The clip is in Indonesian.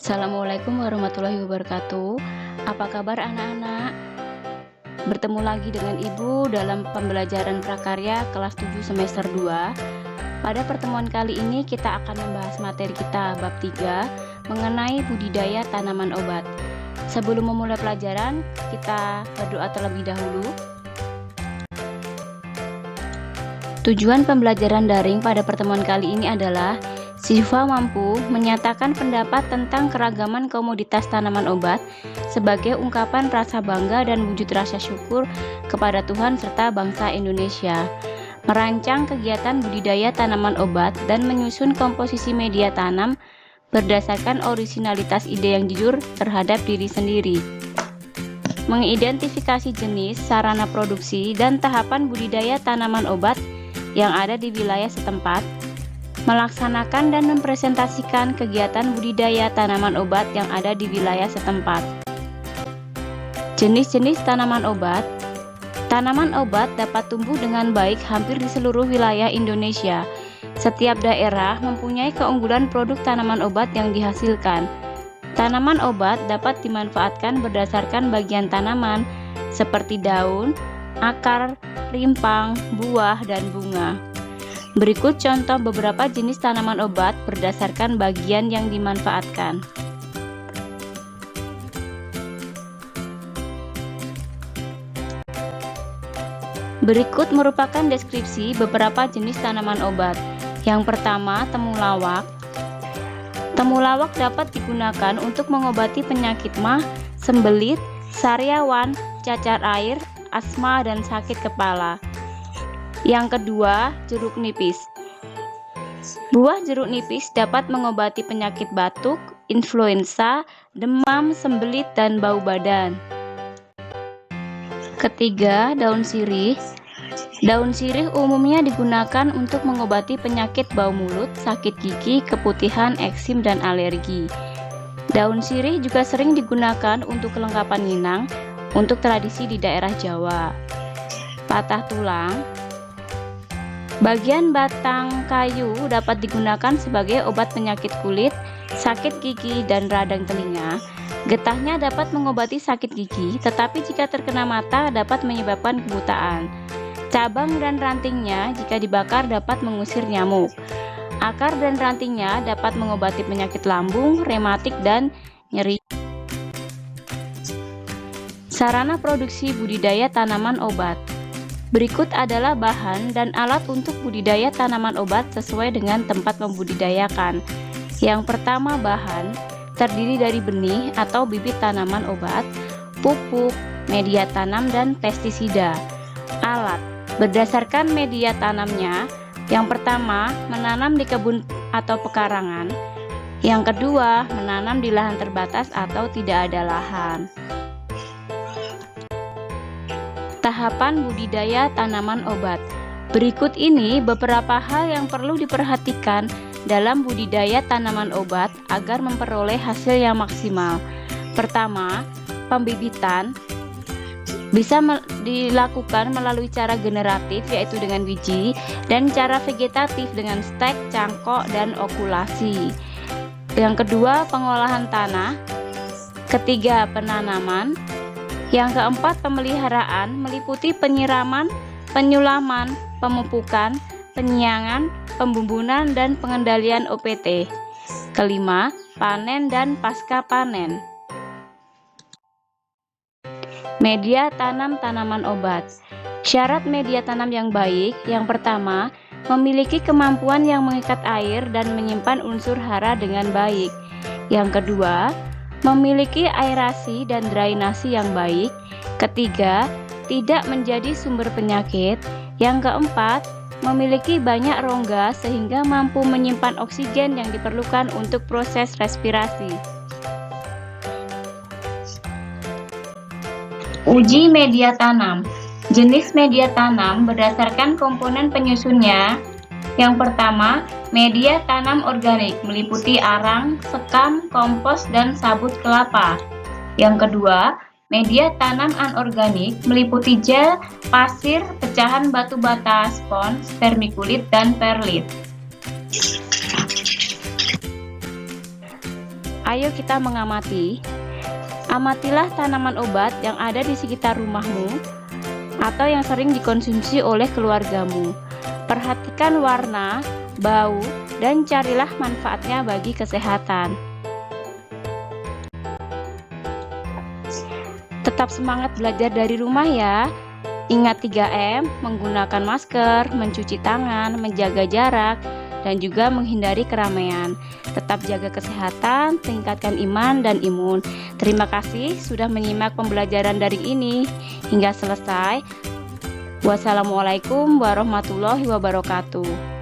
Assalamualaikum warahmatullahi wabarakatuh. Apa kabar anak-anak? Bertemu lagi dengan Ibu dalam pembelajaran prakarya kelas 7 semester 2. Pada pertemuan kali ini kita akan membahas materi kita bab 3 mengenai budidaya tanaman obat. Sebelum memulai pelajaran, kita berdoa terlebih dahulu. Tujuan pembelajaran daring pada pertemuan kali ini adalah siswa mampu menyatakan pendapat tentang keragaman komoditas tanaman obat sebagai ungkapan rasa bangga dan wujud rasa syukur kepada Tuhan serta bangsa Indonesia. Merancang kegiatan budidaya tanaman obat dan menyusun komposisi media tanam berdasarkan orisinalitas ide yang jujur terhadap diri sendiri. Mengidentifikasi jenis, sarana produksi, dan tahapan budidaya tanaman obat yang ada di wilayah setempat. Melaksanakan dan mempresentasikan kegiatan budidaya tanaman obat yang ada di wilayah setempat. Jenis-jenis tanaman obat. Tanaman obat dapat tumbuh dengan baik hampir di seluruh wilayah Indonesia. Setiap daerah mempunyai keunggulan produk tanaman obat yang dihasilkan. Tanaman obat dapat dimanfaatkan berdasarkan bagian tanaman seperti daun, akar, rimpang, buah, dan bunga. Berikut contoh beberapa jenis tanaman obat berdasarkan bagian yang dimanfaatkan. Berikut merupakan deskripsi beberapa jenis tanaman obat. Yang pertama, temulawak. Temulawak dapat digunakan untuk mengobati penyakit mah, sembelit, sariawan, cacar air, asma, dan sakit kepala. Yang kedua, jeruk nipis. Buah jeruk nipis dapat mengobati penyakit batuk, influenza, demam, sembelit, dan bau badan. Ketiga, daun sirih. Daun sirih umumnya digunakan untuk mengobati penyakit bau mulut, sakit gigi, keputihan, eksim, dan alergi. Daun sirih juga sering digunakan untuk kelengkapan inang untuk tradisi di daerah Jawa. Patah tulang. Bagian batang kayu dapat digunakan sebagai obat penyakit kulit, sakit gigi, dan radang telinga. Getahnya dapat mengobati sakit gigi, tetapi jika terkena mata dapat menyebabkan kebutaan. Cabang dan rantingnya jika dibakar dapat mengusir nyamuk. Akar dan rantingnya dapat mengobati penyakit lambung, rematik, dan nyeri. Sarana produksi budidaya tanaman obat. Berikut adalah bahan dan alat untuk budidaya tanaman obat sesuai dengan tempat membudidayakan. Yang pertama, bahan terdiri dari benih atau bibit tanaman obat, pupuk, media tanam, dan pestisida. Alat berdasarkan media tanamnya. Yang pertama, menanam di kebun atau pekarangan. Yang kedua, menanam di lahan terbatas atau tidak ada lahan. Tahapan budidaya tanaman obat. Berikut ini beberapa hal yang perlu diperhatikan dalam budidaya tanaman obat agar memperoleh hasil yang maksimal. Pertama, pembibitan bisa dilakukan melalui cara generatif yaitu dengan biji, dan cara vegetatif dengan stek, cangkok, dan okulasi. Yang kedua, pengolahan tanah. Ketiga, penanaman. Yang keempat, pemeliharaan meliputi penyiraman, penyulaman, pemupukan, penyiangan, pembumbunan, dan pengendalian OPT. Kelima, panen dan pasca panen. Media tanam tanaman obat. Syarat media tanam yang baik. Yang pertama, memiliki kemampuan yang mengikat air dan menyimpan unsur hara dengan baik. Yang kedua, memiliki aerasi dan drainasi yang baik. Ketiga, tidak menjadi sumber penyakit. Yang keempat, memiliki banyak rongga sehingga mampu menyimpan oksigen yang diperlukan untuk proses respirasi. Uji media tanam. Jenis media tanam berdasarkan komponen penyusunnya. Yang pertama, media tanam organik meliputi arang, sekam, kompos, dan sabut kelapa. Yang kedua, media tanam anorganik meliputi gel, pasir, pecahan batu bata, spons, vermikulit, dan perlit. Ayo kita mengamati. Amatilah tanaman obat yang ada di sekitar rumahmu atau yang sering dikonsumsi oleh keluargamu. Perhatikan warna, bau, dan carilah manfaatnya bagi kesehatan. Tetap semangat belajar dari rumah ya. Ingat 3M, menggunakan masker, mencuci tangan, menjaga jarak, dan juga menghindari keramaian. Tetap jaga kesehatan, tingkatkan iman dan imun. Terima kasih sudah menyimak pembelajaran daring ini hingga selesai. Wassalamualaikum warahmatullahi wabarakatuh.